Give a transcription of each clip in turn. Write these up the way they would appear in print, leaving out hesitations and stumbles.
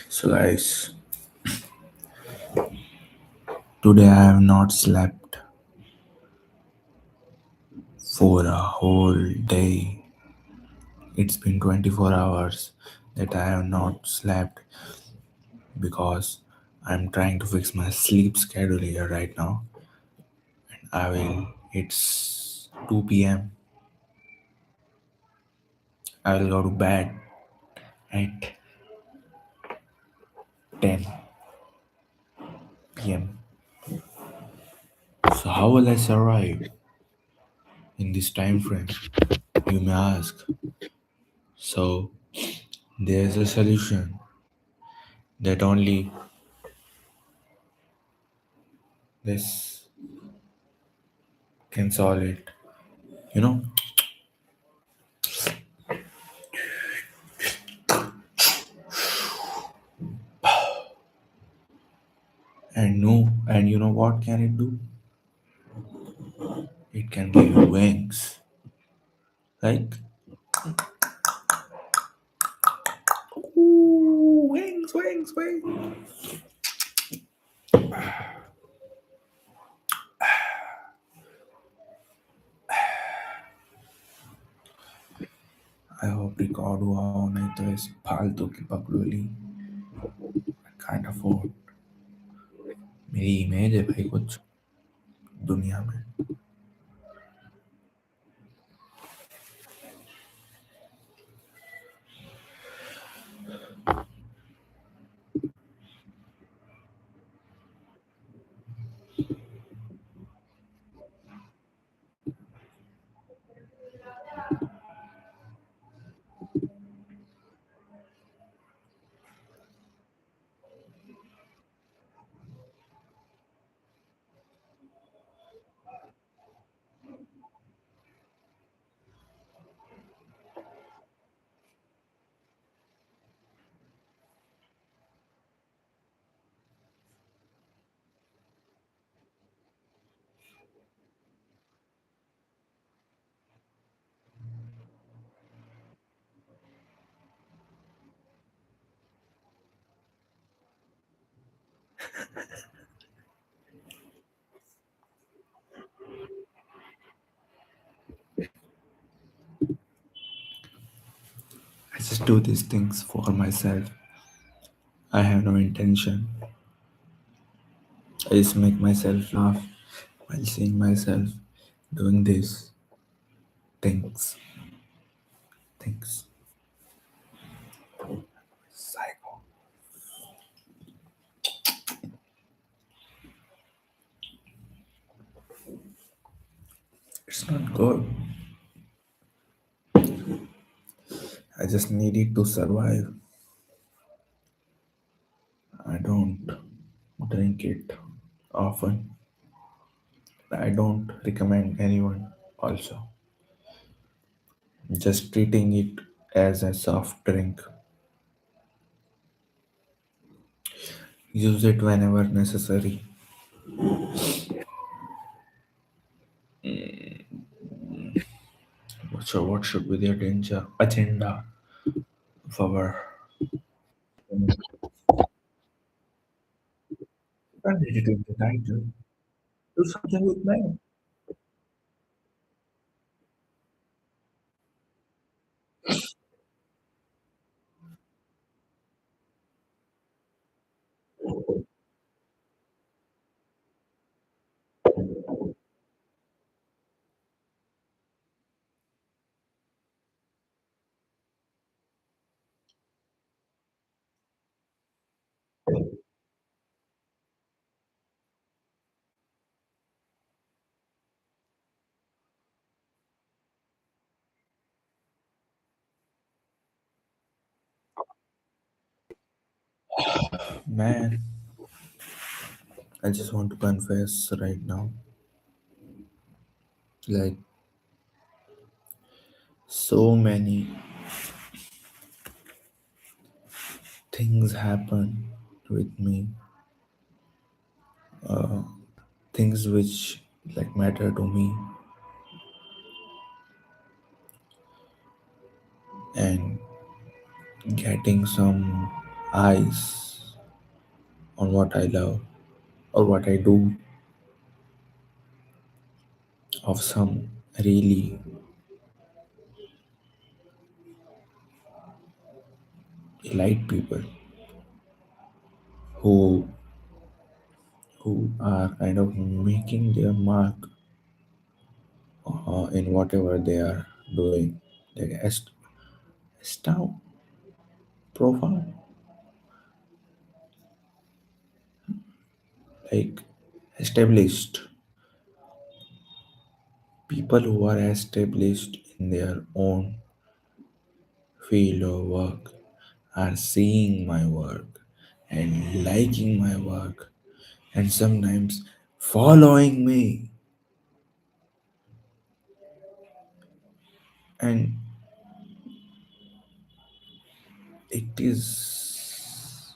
So, guys, today I have not slept for a whole day. It's been 24 hours that I have not slept because I'm trying to fix my sleep schedule here right now. I will, it's 2 p.m. I will go to bed at 10 p.m. So, how will I survive in this time frame? You may ask. So, there's a solution that only this can solve it. You know, and no, and you know what can it do? It can give you wings. Like, ooh, wings, wings, wings. I hope record हुआ हो नहीं तो इस फालतू की पगडोली kind afford मेरी image है भाई कुछ दुनिया में. I just do these things for myself. I have no intention. I just make myself laugh while seeing myself doing these things. Things. Psycho. It's not good. I just need it to survive. I don't drink it often. I don't recommend anyone also. Just treating it as a soft drink. Use it whenever necessary. So what should be the agenda of our. I need to the title. Do something with me. Man, I just want to confess right now. Like So many things happen with me, things which like matter to me, and getting some eyes on what I love or what I do of some really elite people who are kind of making their mark in whatever they are doing. Like astound, profound, like established people who are established in their own field of work are seeing my work and liking my work and sometimes following me, and it is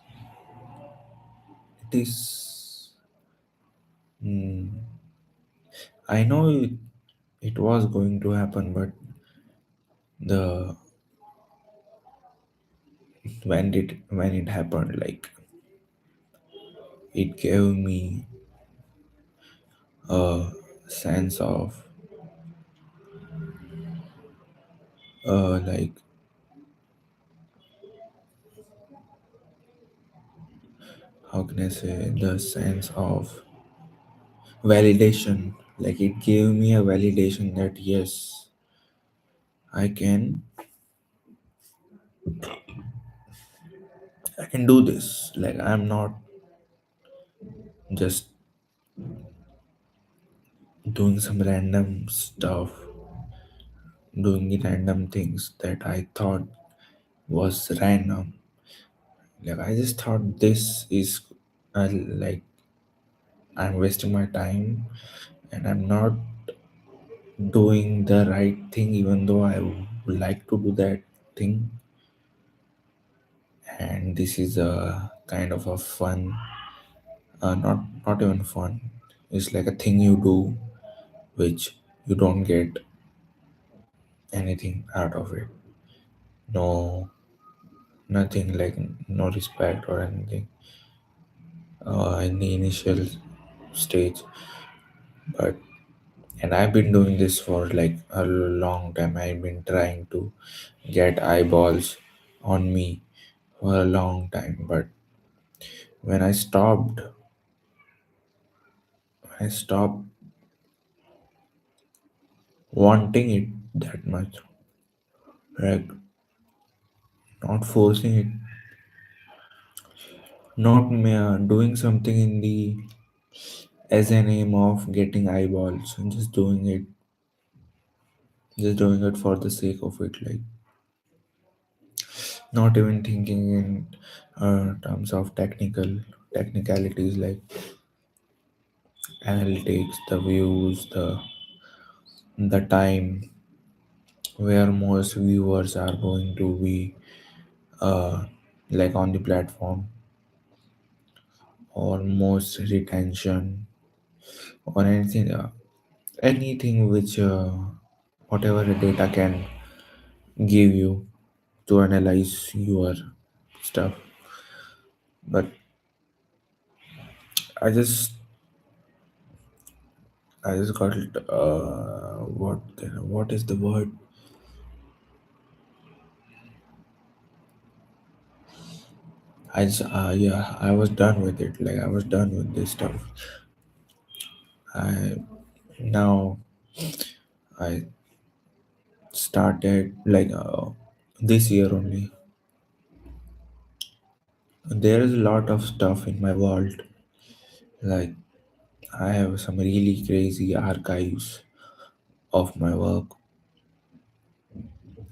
mm, I know it was going to happen, but the when it happened, like it gave me a sense of like how can I say, the sense of validation. Like it gave me a validation that yes, I can I can do this. Like I'm not just doing some random stuff, doing random things that I thought was random. Like I just thought this is like I'm wasting my time and I'm not doing the right thing, even though I would like to do that thing. And this is a kind of a fun, not even fun. It's like a thing you do, which you don't get anything out of it. No, nothing like no respect or anything in the initial stage. But and I've been doing this for like a long time. I've been trying to get eyeballs on me for a long time. But when I stopped wanting it that much, like not forcing it, not doing something in the as an aim of getting eyeballs, and just doing it for the sake of it, like not even thinking in terms of technicalities like analytics, the views, the time where most viewers are going to be like on the platform, or most retention, or anything which whatever the data can give you to analyze your stuff. But i just I just got it, what is the word, yeah, I was done with it. Like I was done with this stuff. I now I started like this year only. There is a lot of stuff in my vault. Like I have some really crazy archives of my work,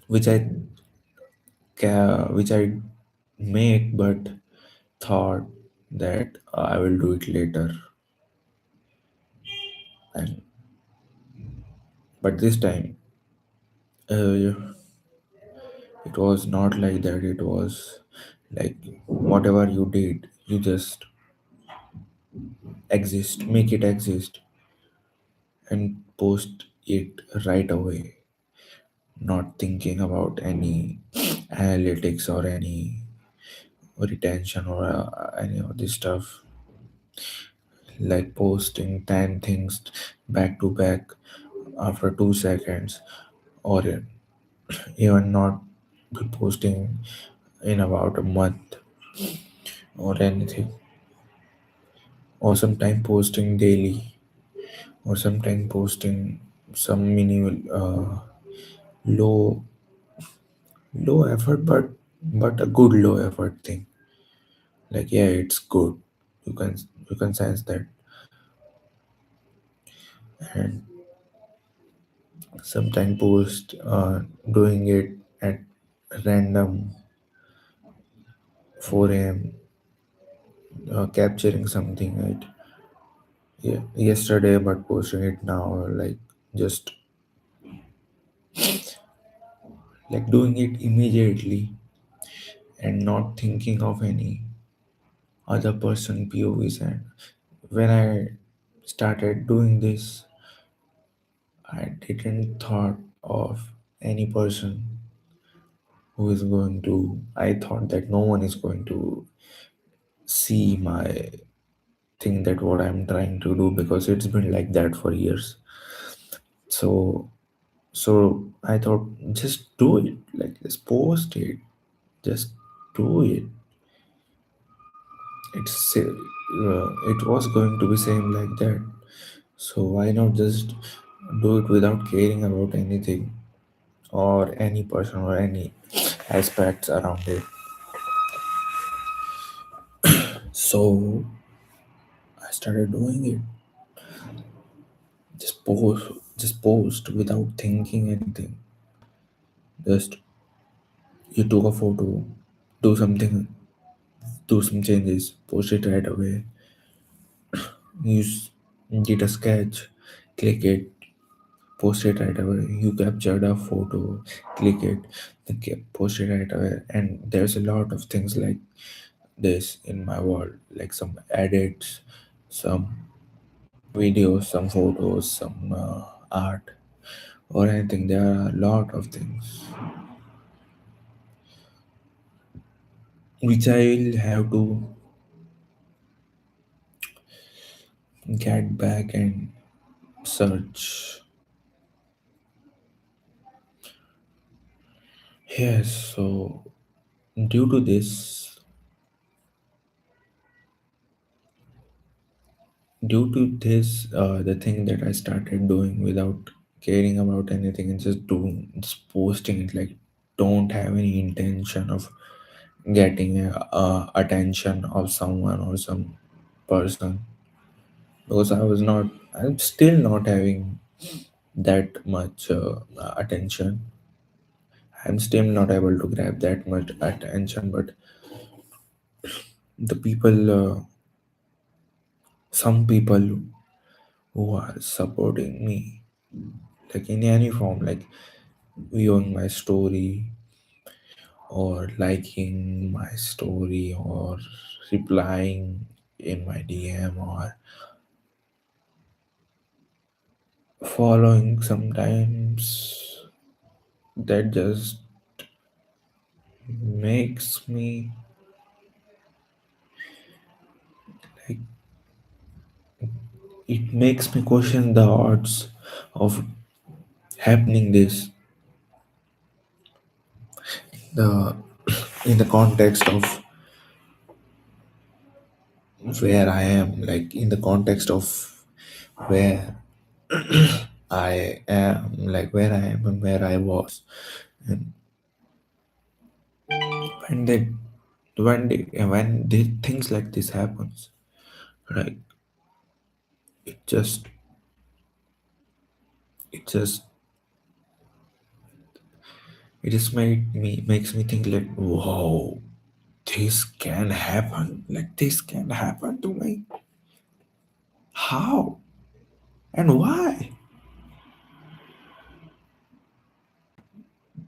which I make, but thought that I will do it later. And but this time, It was not like that. It was like whatever you did, you just exist, make it exist, and post it right away, not thinking about any analytics or any retention or any of this stuff, like posting 10 things back to back after 2 seconds, or even not be posting in about a month or anything, or sometime posting daily, or sometime posting some minimal low low effort, but a good low effort thing. Like, yeah, it's good, you can you can sense that. And sometime post doing it at random 4 a.m., capturing something, right? Yeah, yesterday, but posting it now, just like doing it immediately and not thinking of any other person povs. And when I started doing this, I didn't thought of any person who is going to. I thought that no one is going to see my thing, that what I'm trying to do, because it's been like that for years. So I thought, just do it, like just post it, just do it. It was going to be same like that. So why not just do it without caring about anything or any person or any aspects around it. So I started doing it. Just post, just post without thinking anything. Just you took a photo, do something, do some changes, post it right away. You did a sketch, click it, post it right away. You captured a photo, click it, then post it right away. And there's a lot of things like this in my world, like some edits, some videos, some photos, some art, or anything. There are a lot of things which I will have to get back and search. Yes, so due to this, the thing that I started doing without caring about anything and just posting it, like don't have any intention of getting attention of someone or some person, because I'm still not having that much attention. I'm still not able to grab that much attention, but the people, some people who are supporting me, like in any form, like viewing my story or liking my story or replying in my DM or following sometimes, that just makes me like, it makes me question the odds of happening this, the in the context of where I am, like in the context of where I am, like where I am and where I was. And when they when things like this happens, like it just it just it just makes me think like, whoa, this can happen, like this can happen to me. How and why?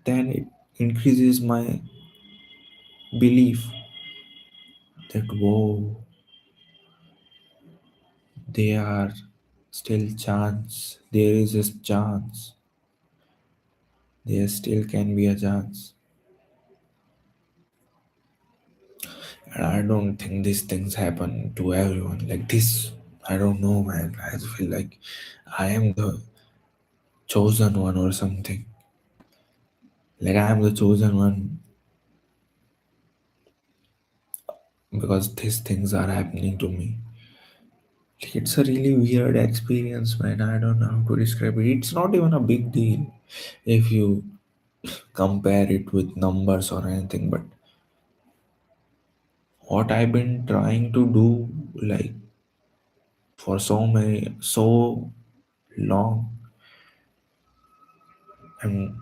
Then increases my belief that whoa, there are still chance. There is a chance. There still can be a chance. And I don't think these things happen to everyone like this. I don't know, man. I feel like I am the chosen one or something. Like I am the chosen one because these things are happening to me. Like, it's a really weird experience, man. I don't know how to describe it. It's not even a big deal if you compare it with numbers or anything, but what I've been trying to do, like for so long, and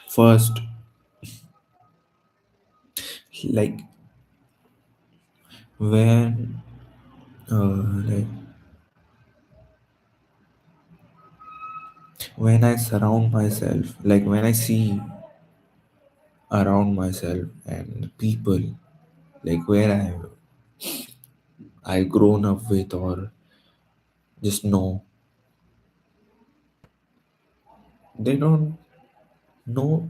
first, like when like when I surround myself, like when I see around myself and people, like where I grown up with or just know, they don't know.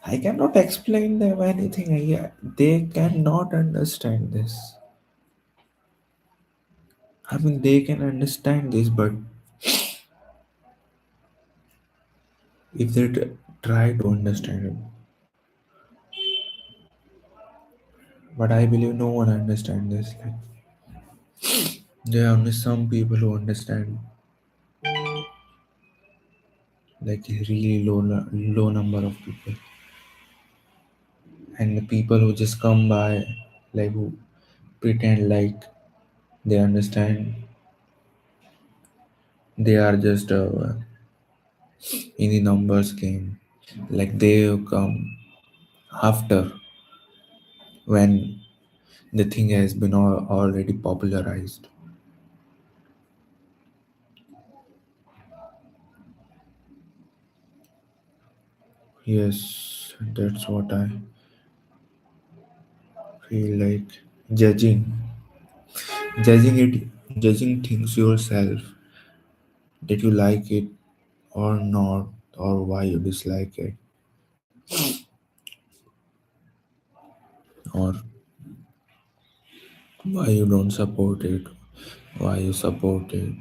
I cannot explain them anything. They cannot understand this. I mean, they can understand this, but if they try to understand it, but I believe no one understands this. Like there are only some people who understand, like a really low number of people, and the people who just come by, like who pretend like they understand, they are just in the numbers game. Like they come after when the thing has been already popularized. Yes, that's what I feel like. Judging things yourself, that you like it or not, or why you dislike it, or why you don't support it, why you support it,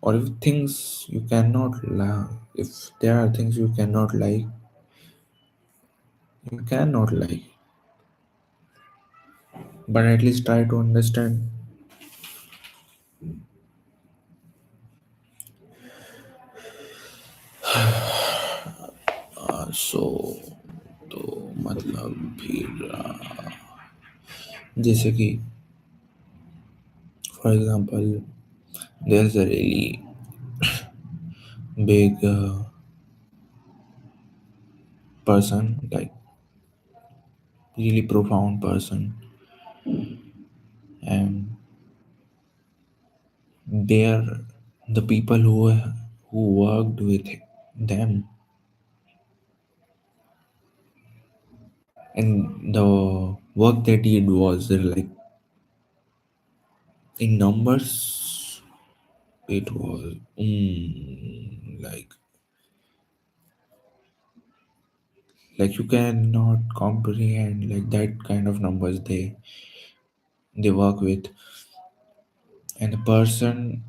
or if things you cannot like, if there are things you cannot like, you cannot like, but at least try to understand. सो तो मतलब फिर जैसे कि for example there's a really big person, like really profound person, and they're the people who worked with them, and the work that he did was like in numbers it was like you cannot comprehend like that kind of numbers they work with, and the person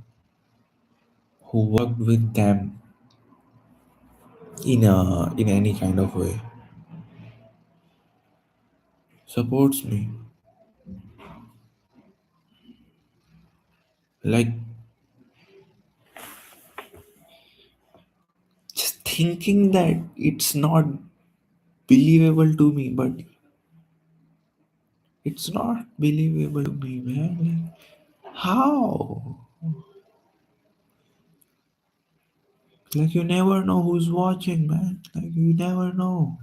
who worked with them in any kind of way supports me, like just thinking that it's not believable to me, but it's not believable to me, man. Like, how? Like you never know who's watching, man. Like you never know.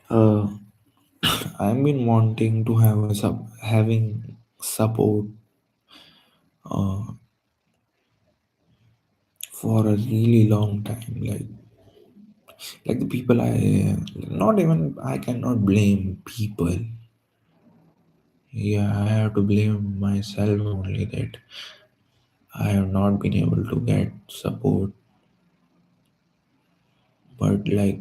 uh I've been wanting to have a having support uh, for a really long time. Like the people I not even I cannot blame people. Yeah, I have to blame myself only that I have not been able to get support. But like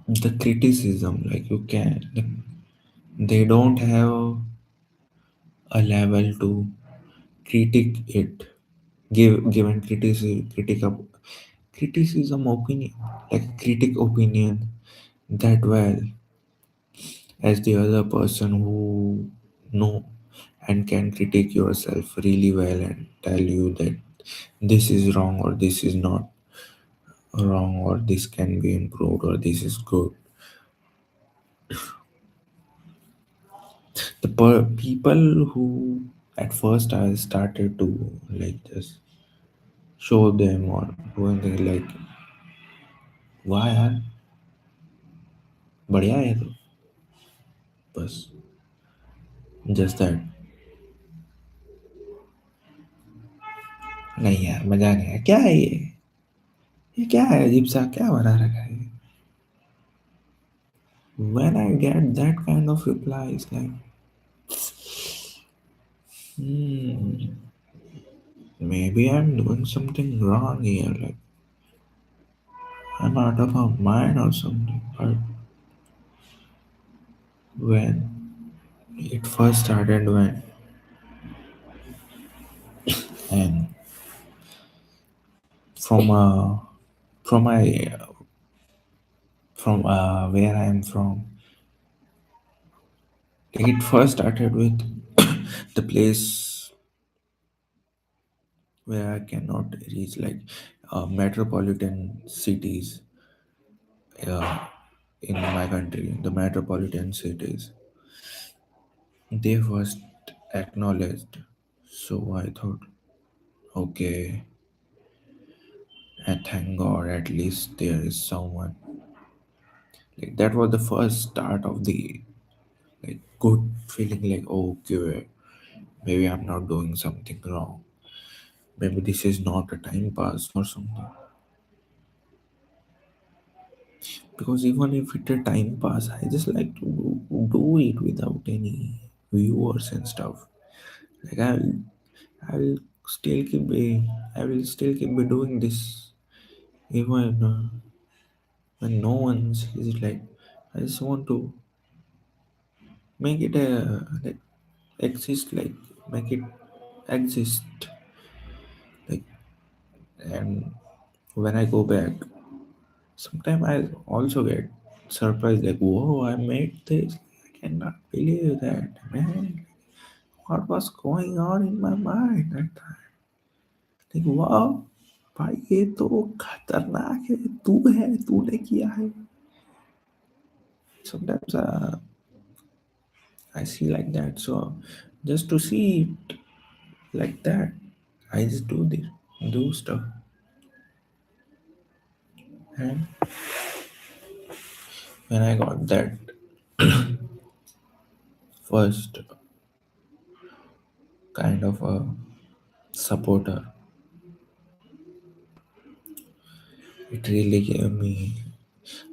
the criticism, like you can, like, they don't have a level to critique it. Given criticism opinion, like critic opinion that well as the other person who know and can critique yourself really well and tell you that this is wrong or this is not wrong or this can be improved or this is good. People who at first I started to like just show them or doing things like why यार बढ़िया है तो बस just that नहीं यार मजा नहीं है क्या है ये क्या है अजीब सा क्या बना रखा है when I get that kind of replies like hmm, maybe I'm doing something wrong here like I'm out of my mind or something but when it first started when and from from my from where I am from. It first started with the place where I cannot reach, like metropolitan cities uh, in my country, the metropolitan cities. They first acknowledged. So I thought, okay, and thank God, at least there is someone. Like that was the first start of the like good feeling. Like okay, maybe I'm not doing something wrong. Maybe this is not a time pass or something. Because even if it a time pass, I just like to do it without any viewers and stuff. Like I'll still keep be, I will still keep be doing this even when no one sees it. Like I just want to make it like exist, like make it exist. Like and when I go back, sometimes I also get surprised. Like whoa, I made this. I cannot believe that, man. What was going on in my mind that time? Like wow, भाई ये तो खतरनाक है तू है तूने किया है sometimes I see like that so just to see it like that I just do this do stuff and when I got that first kind of a supporter it really gave me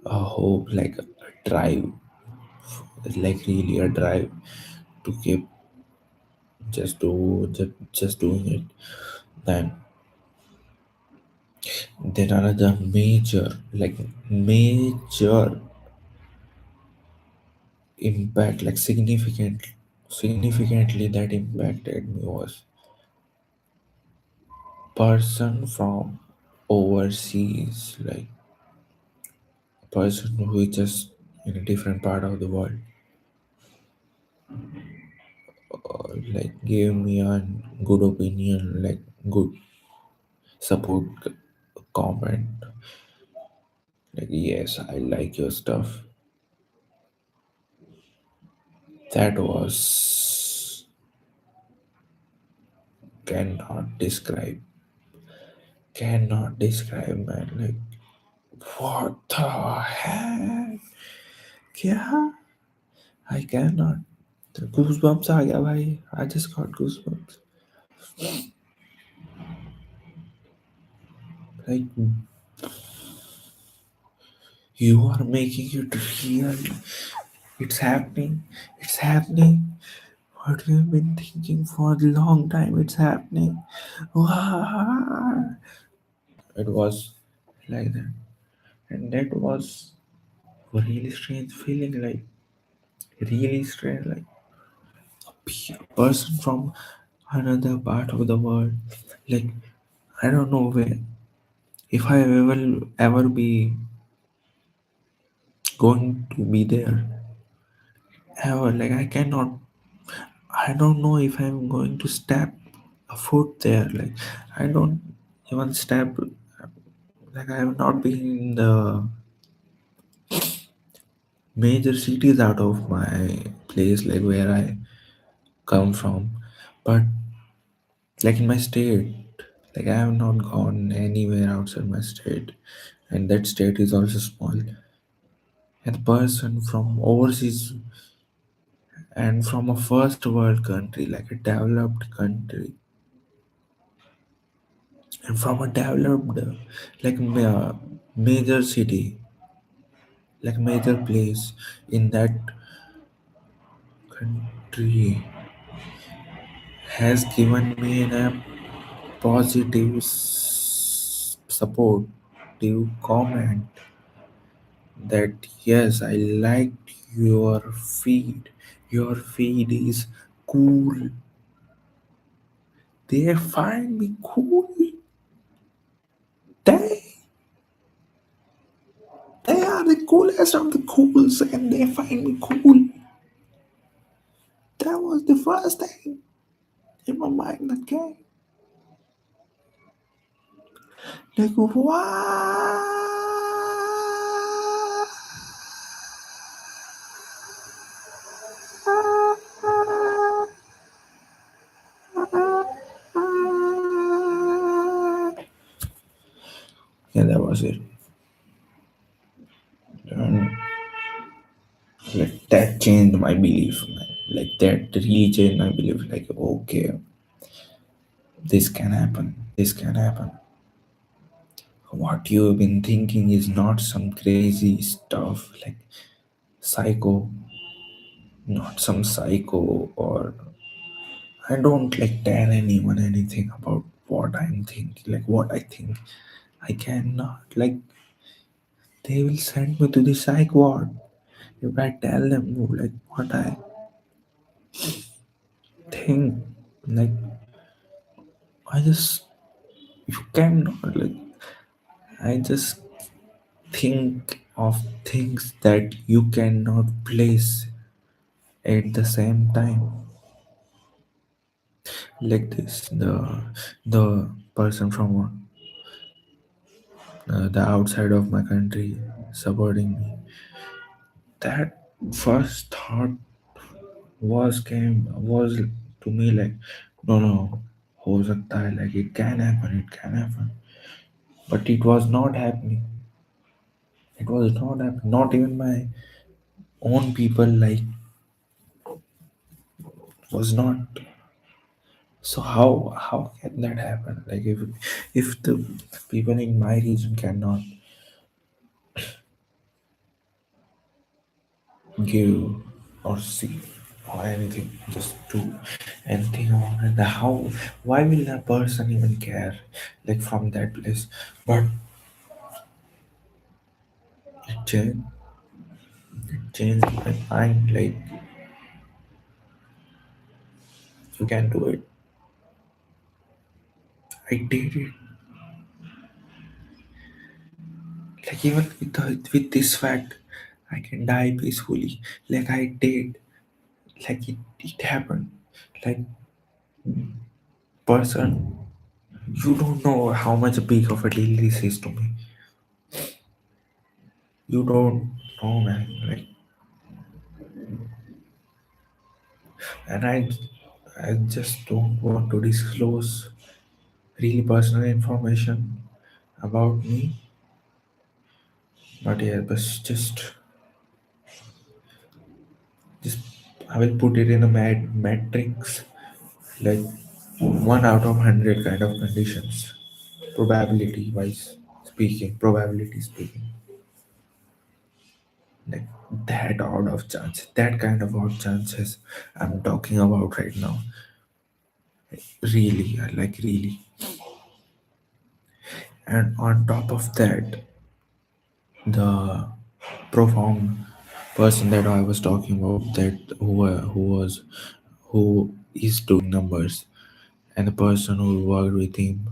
a hope like a drive like really a drive to keep just doing it then there are other major like major impact like significantly that impacted me was person from overseas like a person who is just in a different part of the world like gave me a good opinion like good support comment like yes I like your stuff that was cannot describe man like what the heck क्या I cannot. The goosebumps आ गया भाई. I just got goosebumps. Like you are making it real. It's happening. It's happening. What you've been thinking for a long time. It's happening. Wow. It was like that, and that was a really strange feeling. Like really strange. Like a person from another part of the world. Like I don't know where. If I ever be going to be there ever, like I cannot. I don't know if I'm going to step a foot there. Like I don't even step. Like I have not been in the major cities out of my place, like where I come from. But like in my state, like I have not gone anywhere outside my state, and that state is also small. And the person from overseas and from a first world country, like a developed country, and from a developed, like major city, like major place in that country, has given me a positive supportive comment that yes, I liked your feed. Your feed is cool. They find me cool. They are the coolest of the cools, and they find me cool. That was the first thing in my mind that came. Like, wow. Yeah, that was it. And like that changed my belief, man. Like that really changed my belief. Like, okay, this can happen. This can happen. What you've been thinking is not some crazy stuff like psycho, not some psycho, or I don't like tell anyone anything about what I'm thinking, like what I think. I cannot. Like they will send me to the psych ward if I tell them like what I think. Like I just you cannot like I just think of things that you cannot place at the same time. Like this, the person from the outside of my country supporting me. That first thought was to me like no, हो सकता है, like it can happen, but it was not happening. It was not happening. Not even my own people like was not. So how can that happen? Like if the people in my region cannot give or see or anything, just do anything about it. How? Why will a person even care? Like from that place, but it changed my mind. Like you can do it. I did it. Like even with this fact, I can die peacefully. Like I did. Like it happened. Like person, you don't know how much big of a deal this is to me. You don't know, man. Like, and I just don't want to disclose really personal information about me. But yeah, but just I will put it in a matrix, like 1 out of 100 kind of conditions, probability wise speaking, probability speaking, like that out of chance, that kind of odd chances I'm talking about right now. Really, like really. And on top of that, the profound person that I was talking about, that who is doing numbers, and the person who worked with him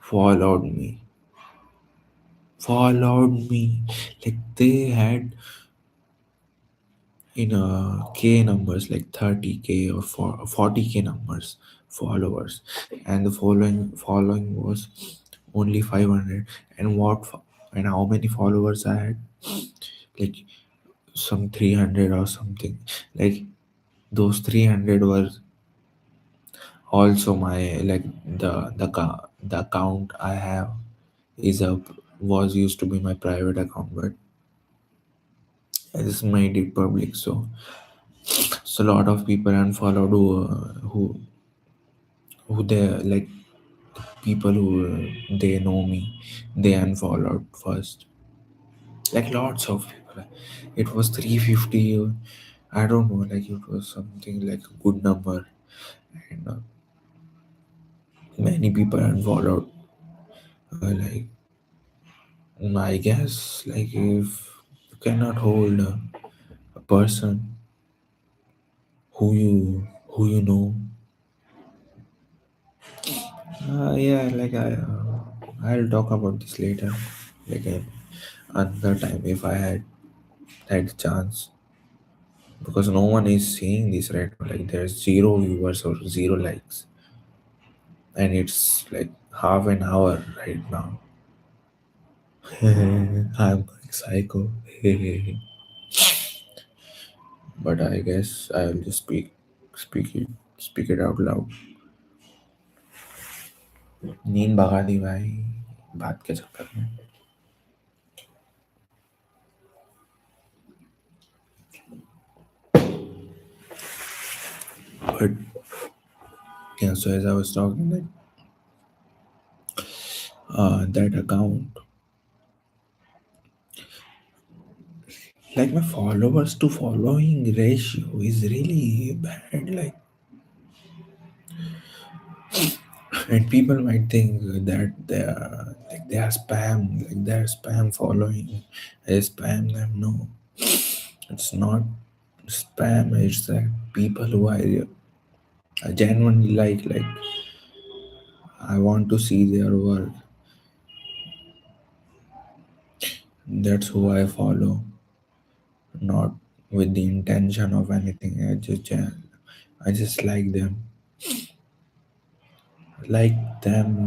followed me, followed me. Like they had in a K numbers, like 30K or 40K numbers followers, and the following was only 500. And and how many followers I had? Like some 300 or something. Like those 300 were also my, like the account I have is a was used to be my private account, but I just made it public. So a lot of people unfollowed who they like, people who they know me, they unfollowed first, like lots of people. It was 350, I don't know, like it was something like a good number. And many people unfollowed, like I guess, like if you cannot hold a person who you know, yeah, like I'll talk about this later, like another time if I had a chance, because no one is seeing this right now. Like there's zero viewers or zero likes, and it's like half an hour right now. I'm going psycho. But I guess I'll just speak it out loud. नींद भगा दी भाई, बात के चक्कर में. But yeah, so as I was talking, that that account, like my followers to following ratio is really bad. And people might think that they are spam, like they're spam following. I spam them. No, it's not spam. It's like people who I genuinely like. I want to see their work. That's who I follow, not with the intention of anything. I just like them,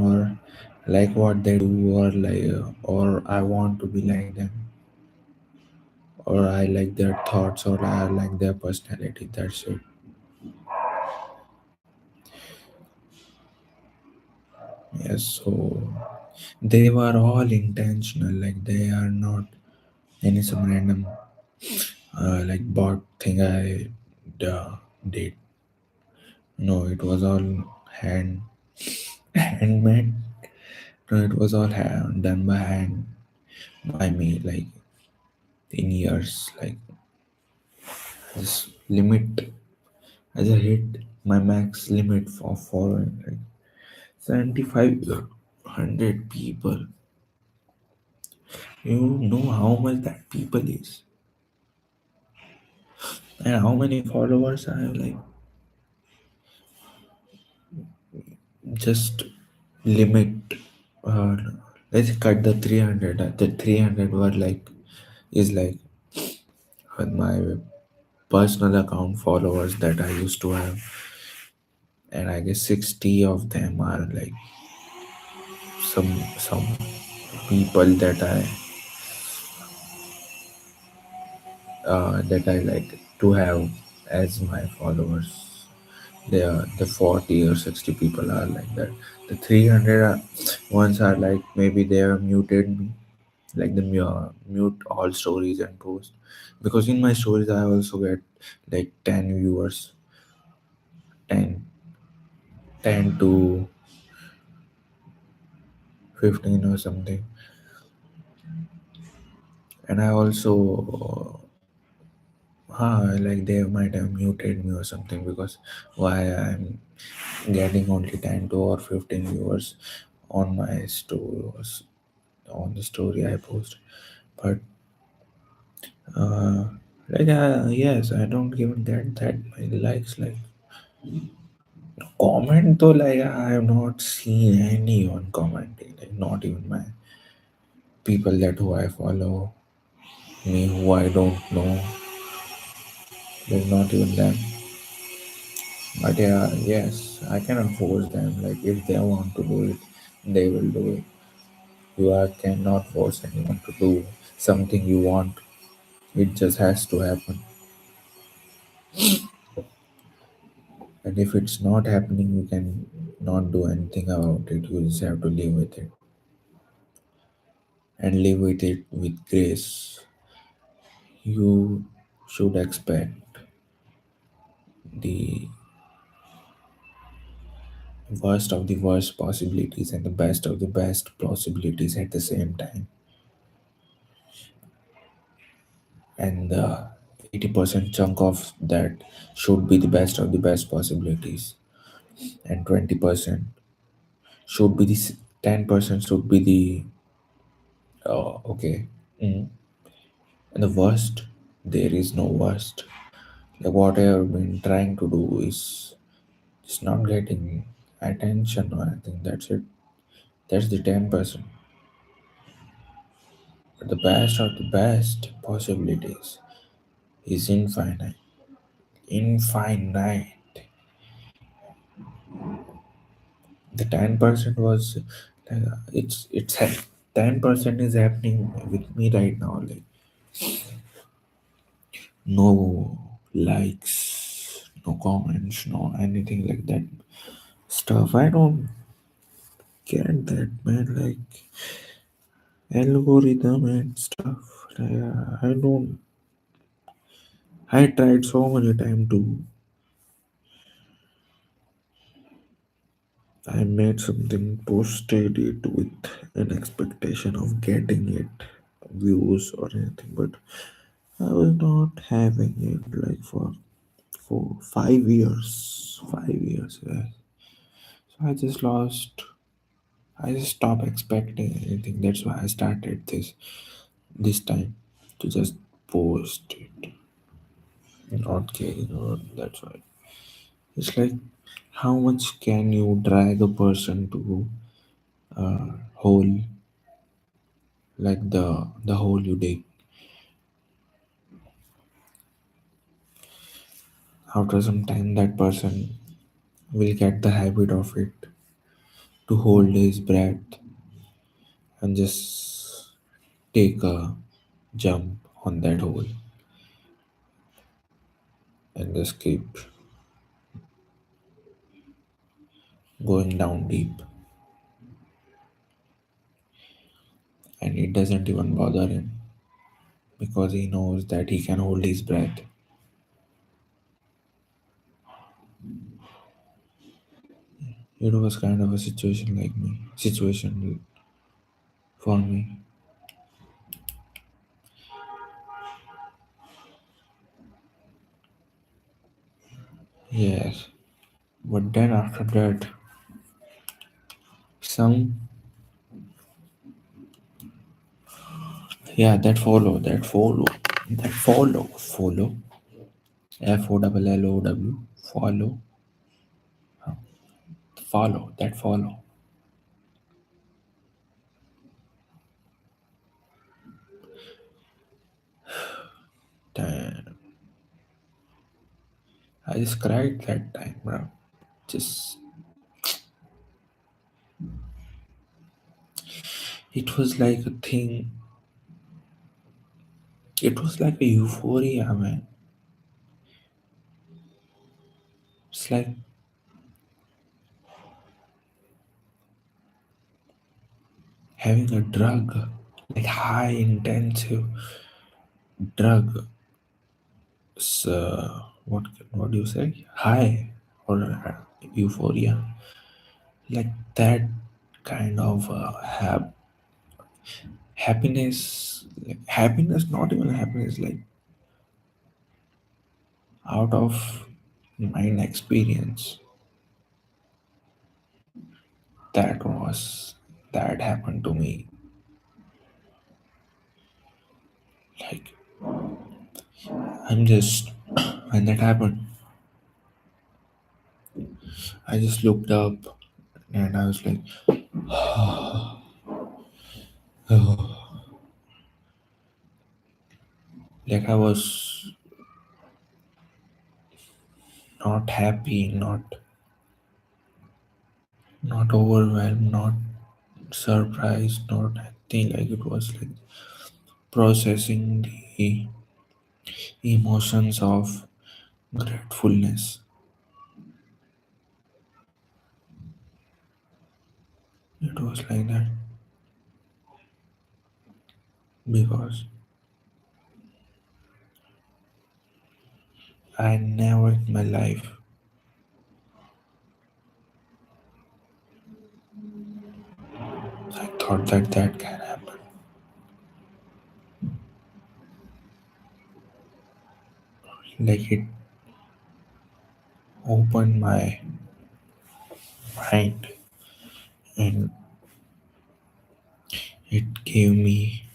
or like what they do, or or I want to be like them, or I like their thoughts, or I like their personality. That's it. Yes, so they were all intentional. Like they are not any some random like bot thing I did. No, it was all handmade. No, it was all done by hand by me. Like in years, like this limit. I just hit my max limit for following. Like 7,500 people. You know how much that people is, and how many followers I have. Like just limit. Uh, let's cut the 300. The 300 were like is like my personal account followers that I used to have, and I guess 60 of them are like some people that I like to have as my followers. They are the 40 or 60 people are like that. The 300 ones are like maybe they have muted me, like the mute all stories and post, because in my stories I also get like 10 viewers, 10 10 to 15 or something. And I also like they might have muted me or something, because why I'm getting only 10 to or 15 viewers on my stores, on the story I post. But uh, yes, I don't even get that many likes. Like comment though, like I have not seen anyone commenting. Like not even my people that who I follow, me who I don't know. Like not even them. But yeah, yes, I cannot force them. Like if they want to do it, they will do it. Cannot force anyone to do something you want. It just has to happen. And if it's not happening, you can not do anything about it. You just have to live with it, and live with it with grace. You should expect the worst of the worst possibilities and the best of the best possibilities at the same time. And the 80% chunk of that should be the best of the best possibilities, and 20% should be this 10% should be the okay. Mm. And the worst, there is no worst. Like what I have been trying to do is just not getting attention or anything. That's it. That's the 10%. But the best of the best possibilities is infinite. Infinite. The 10% was it's 10% is happening with me right now. Like no likes, no comments, no anything like that stuff. I don't get that, man. Like algorithm and stuff. I don't. I tried so many times to. I made something, posted it with an expectation of getting it views or anything, but I was not having it like for 5 years. 5 years, yeah. So I just lost. I just stopped expecting anything. That's why I started this time to just post it, not caring about. That's why it's like how much can you drag a person to hole, like the hole you dig. After some time, that person will get the habit of it to hold his breath and just take a jump on that hole and just keep going down deep, and it doesn't even bother him because he knows that he can hold his breath. It was kind of a situation for me. Yes, but then after that, some yeah, follow FOLLOW, follow. Damn, I just cried that time, bro. Just it was like a thing. It was like a euphoria, man. It's like having a drug. like high intensive drug, what do you say, high or euphoria, like that kind of happiness, like happiness, not even happiness, like out of mind experience. That happened to me. Like, I'm just when that happened, I just looked up and I was like, oh. Like I was not happy, not overwhelmed, not surprised, not anything. Like it was like processing the emotions of gratefulness. It was like that because I never in my life I thought that that can happen. Like it opened my mind and it gave me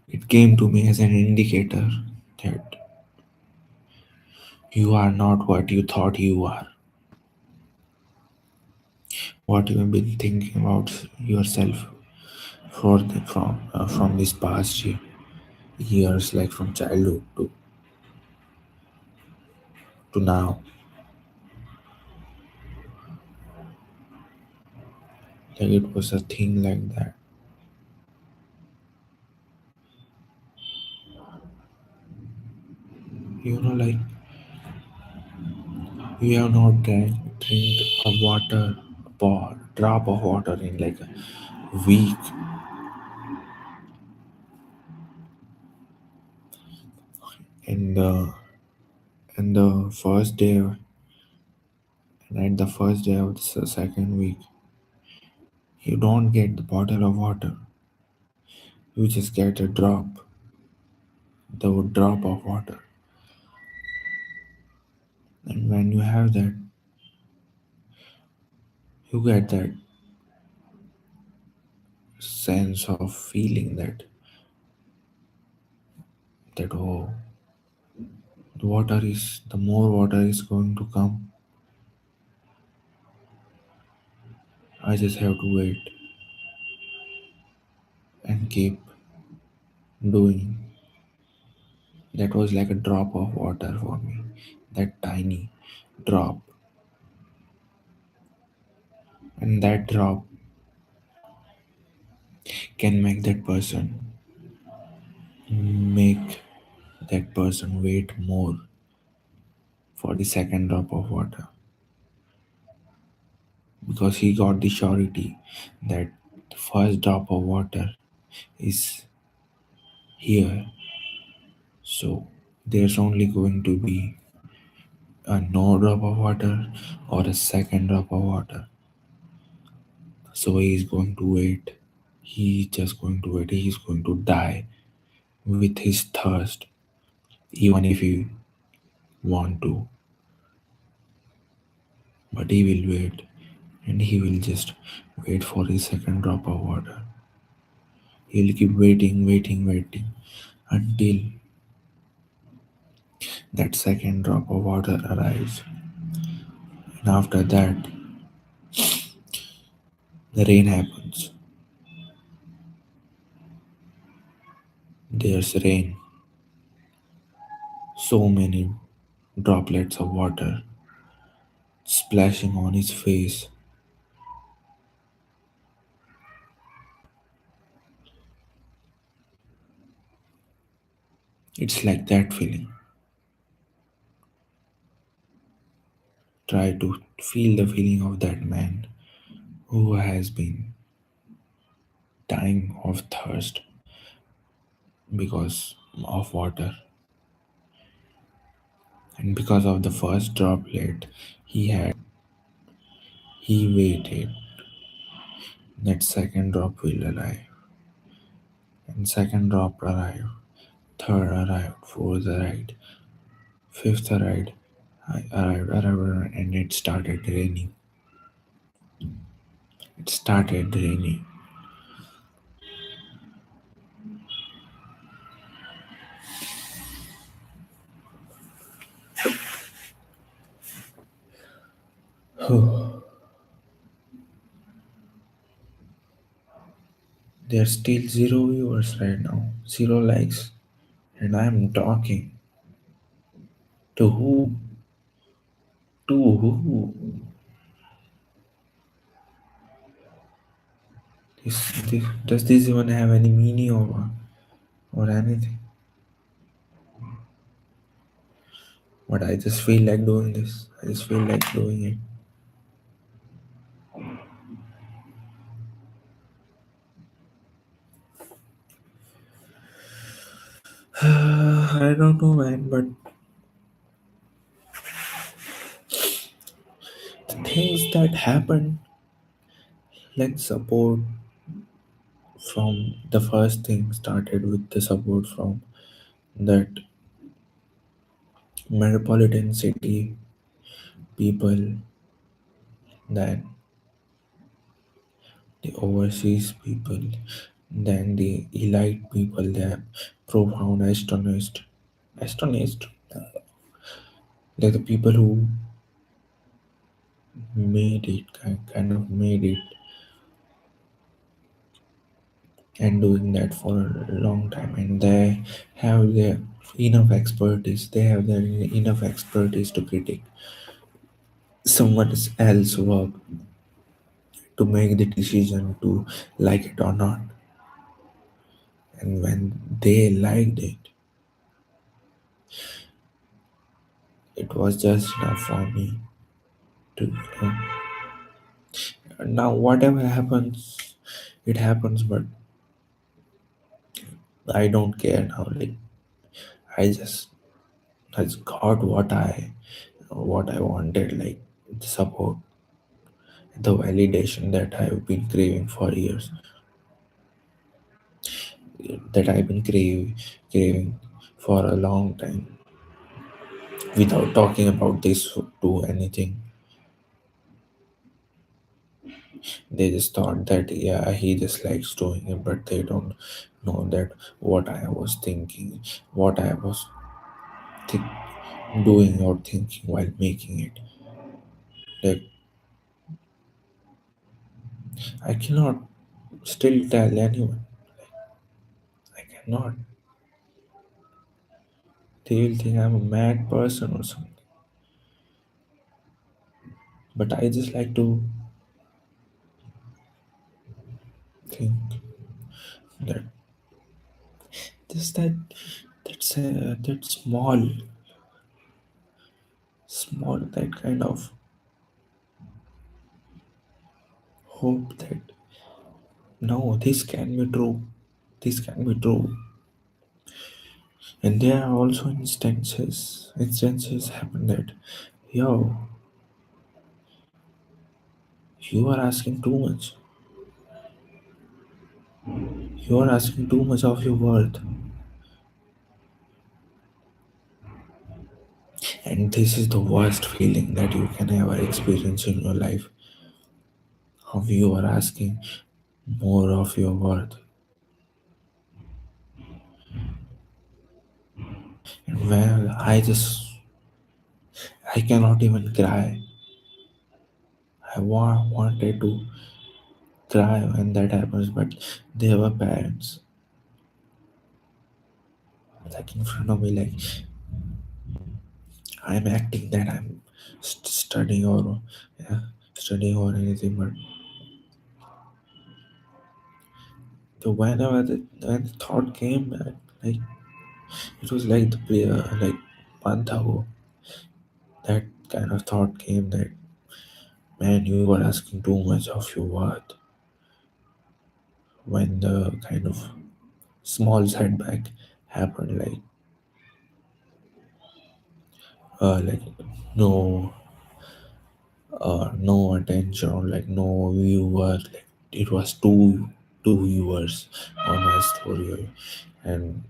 it came to me as an indicator that you are not what you thought you are, what you have been thinking about yourself from this past years, like from childhood to now. Like it was a thing like that. Like you have not drink a water, drop of water in like a week, and the first day, and at the first day of the second week, you don't get the bottle of water. You just get a the drop of water, and when you have that, you get that sense of feeling that oh, the more water is going to come. I just have to wait and keep doing. That was like a drop of water for me. That tiny drop. And that drop can make that person wait more for the second drop of water because he got the surety that the first drop of water is here. So there's only going to be a no drop of water or a second drop of water. So he's going to wait. He's just going to wait. He's going to die with his thirst, even if he want to. But he will wait, and he will just wait for his second drop of water. He'll keep waiting, waiting, waiting until that second drop of water arrives. And after that, the rain happens. There's rain, so many droplets of water splashing on his face. It's like that feeling. Try to feel the feeling of that man who has been dying of thirst because of water, and because of the first droplet he had, he waited that second drop will arrive, and second drop arrived, third arrived, fourth arrived, fifth arrived, arrived, and it started raining. It started raining. There's still zero viewers right now, zero likes, and I'm talking to who? To who? Does this even have any meaning or anything? But I just feel like doing this. I just feel like doing it. I don't know, man, but the things that happen, like support from the first thing started with the support from that metropolitan city people, then the overseas people, then the elite people, the profound astonished, they're the people who made it, kind of made it, and doing that for a long time, and they have their enough expertise. They have their enough expertise to critique someone else's work to make the decision to like it or not. And when they liked it, it was just enough for me to, now whatever happens, it happens. But I don't care now. Like I just got what I wanted, like the support, the validation that I've been craving for years, that I've been craving for a long time, without talking about this to anything. They just thought that yeah, he just likes doing it, but they don't know that what I was thinking, what I was think, doing or thinking while making it. Like I cannot still tell anyone. I cannot. They will think I'm a mad person or something. But I just like to think that just that small that kind of hope that no, this can be true. This can be true. And there are also instances happen that yo, you are asking too much. You are asking too much of your worth. And this is the worst feeling that you can ever experience in your life. How you are asking more of your worth. And well, I cannot even cry. Wanted to cry when that happens, but they were parents like in front of me, like I'm acting that I'm studying or yeah, studying or anything, but when the thought came, like it was like the prayer, like month ago, that kind of thought came that man, you are asking too much of your worth. when the kind of small setback happened, like no no attention, or like no viewer, like it was two viewers on my story. And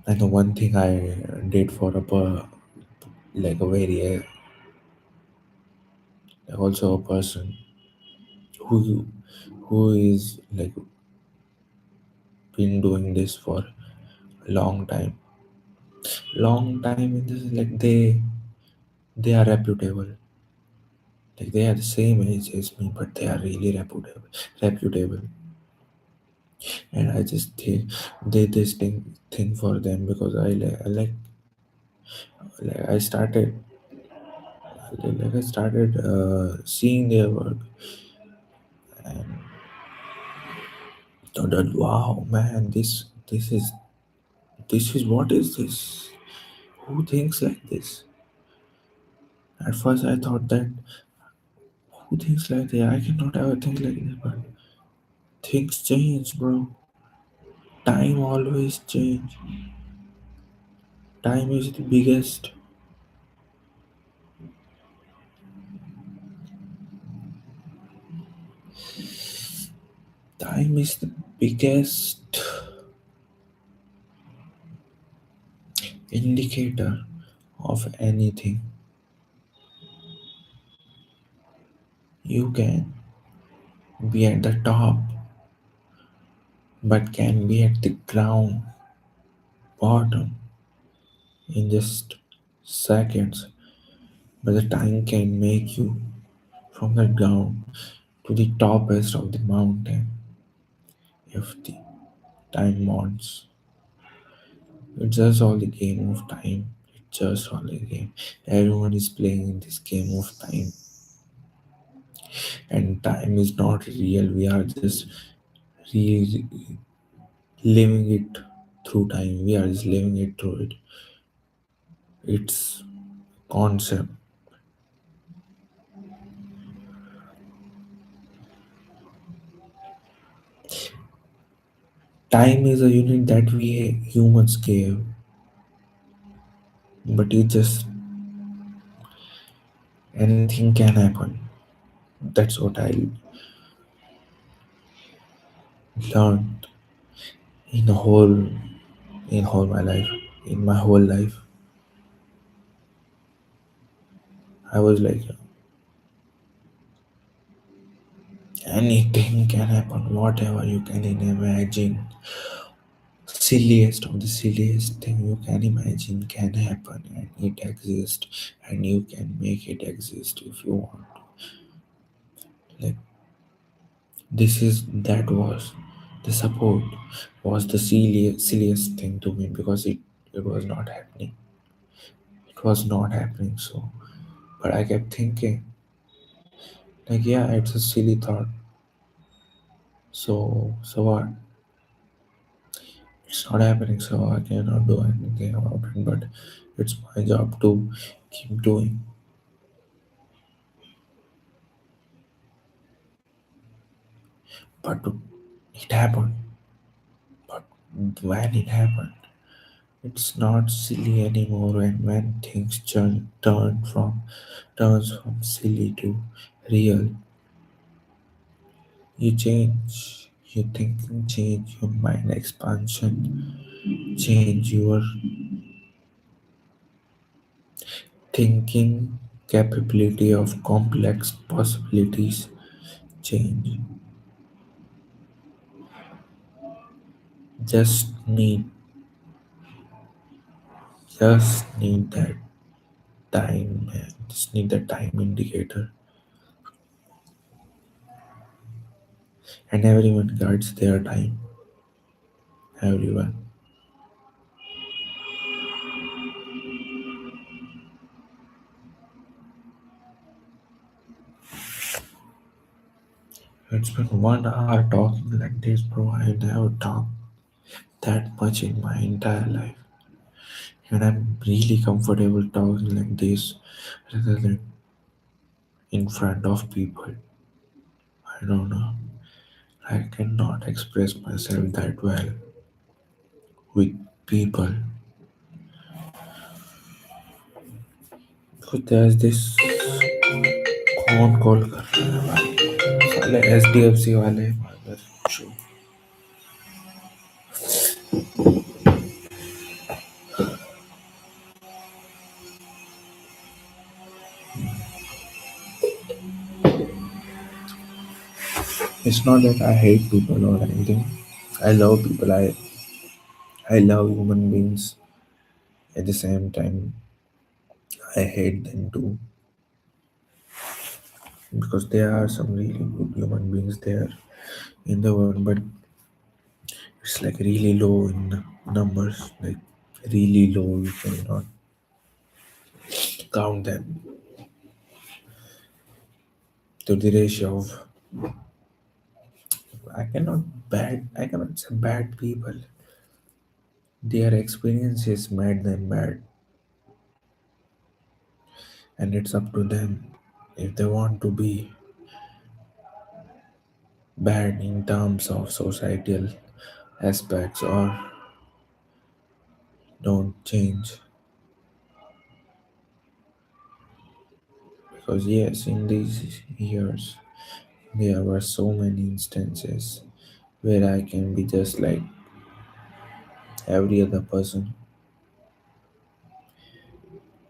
and the one thing I did for like a very like also a person who who is like been doing this for a long time in this, like they are reputable, like they are the same age as me, but they are really reputable. And I just did this thing for them because I started I started seeing their work and thought that wow man, this is what is this? Who thinks like this? At first I thought that who thinks like that? I cannot ever think like this, but things change, bro. Time always change. Time is the biggest. Time is the biggest indicator of anything. You can be at the top, but can be at the ground bottom in just seconds. But the time can make you from the ground to the topest of the mountain if the time wants. It's just all the game of time. It's just all the game. Everyone is playing in this game of time, and time is not real. We are just re- living it through time. We are just living it through it. It's concept. Time is a unit that we humans gave, but it just anything can happen. That's what I learned in the whole my life. In my whole life, I was like, anything can happen. Whatever you can imagine, silliest of the silliest thing you can imagine can happen, and it exists, and you can make it exist if you want. Like that was the support was the silliest thing to me because it was not happening. It was not happening. So, but I kept thinking, like, yeah, it's a silly thought. So what? It's not happening, so I cannot do anything about it. But it's my job to keep doing. But it happened. But when it happened, it's not silly anymore. And when things turns from silly to real, you change. Your thinking change, your mind expansion change, your thinking capability of complex possibilities change. Just need just need that time, man. Just need the time indicator. And everyone guards their time. Everyone. It's been 1 hour talking like this, bro. I never talked that much in my entire life. And I'm really comfortable talking like this rather than in front of people. I don't know. I cannot express myself that well with people because there's this कौन call कर रहा है भाई साले SDFC वाले मगर show it's not that I hate people or anything. I love people. I love human beings. At the same time, I hate them too because there are some really good human beings there in the world, but it's like really low in numbers, like really low. You cannot count them to the ratio of. I cannot say bad people. Their experiences made them bad, and it's up to them if they want to be bad in terms of societal aspects or don't change. Because yes, in these years there were so many instances where I can be just like every other person,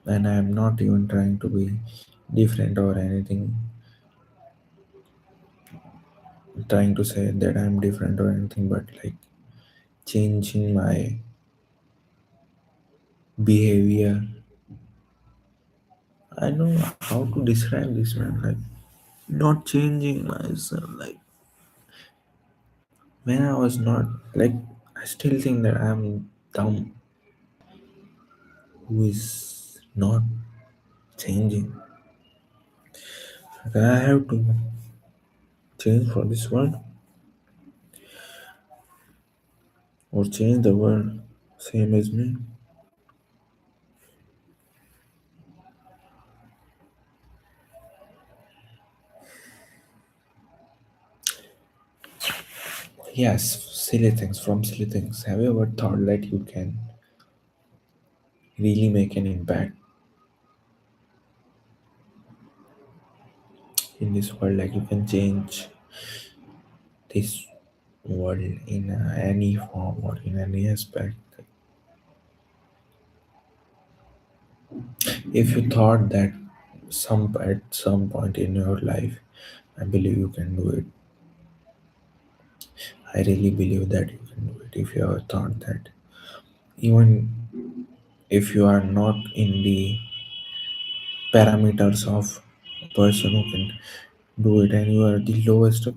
and I am not even trying to be different or anything, trying to say that I'm different or anything, but like changing my behavior. I know how to describe this, man. Like not changing myself. Like when I was not like, I still think that I'm dumb who is not changing. Like, I have to change for this world or change the world same as me. Yes, silly things from silly things. Have you ever thought that you can really make an impact in this world? Like you can change this world in any form or in any aspect. If you thought that some at some point in your life, I believe you can do it. I really believe that you can do it. If you ever thought that, even if you are not in the parameters of a person who can do it, and you are the lowest of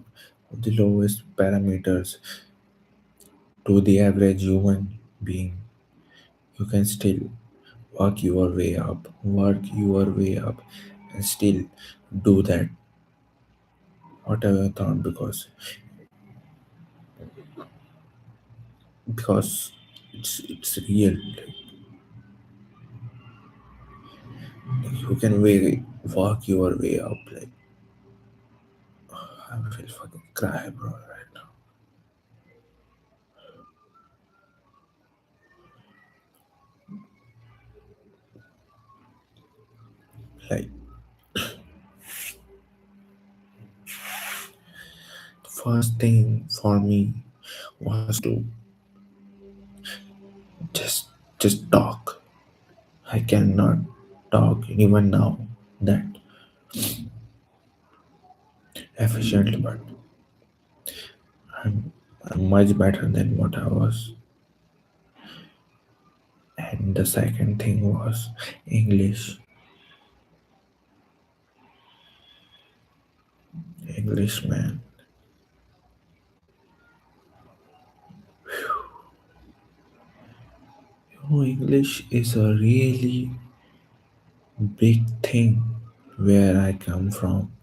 the lowest parameters to the average human being, you can still work your way up, and still do that whatever you thought because it's real. Like, you can work your way up. Like I will fucking cry, bro, right now. Like the first thing for me was to just just talk. I cannot talk even now that efficiently, but I'm much better than what I was. And the second thing was English. English, man. English is a really big thing where I come from.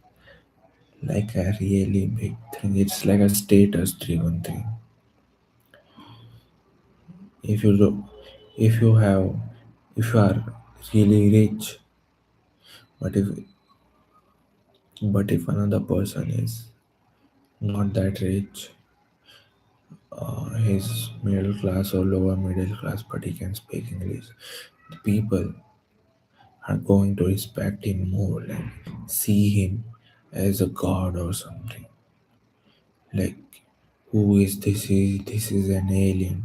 Like a really big thing. It's like a status driven thing. If you look, if you have, if you are really rich, but if another person is not that rich. He's middle class or lower middle class, but he can speak English. The people are going to respect him more, like see him as a god or something. Like, who is this? This is an alien,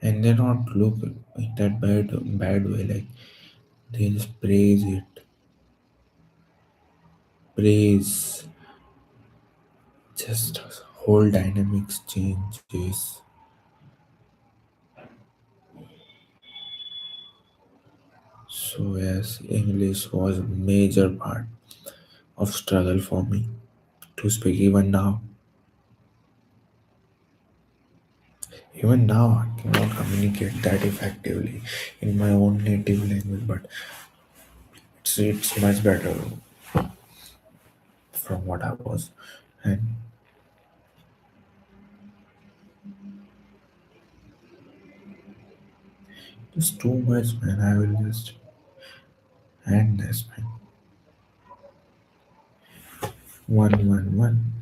and they not look in that bad way. Like they just praise it, praise. Just whole dynamics changes. So yes, English was a major part of struggle for me to speak. Even now, I cannot communicate that effectively in my own native language, but it's much better from what I was. And it's too much, man. I will just end this, man. 111.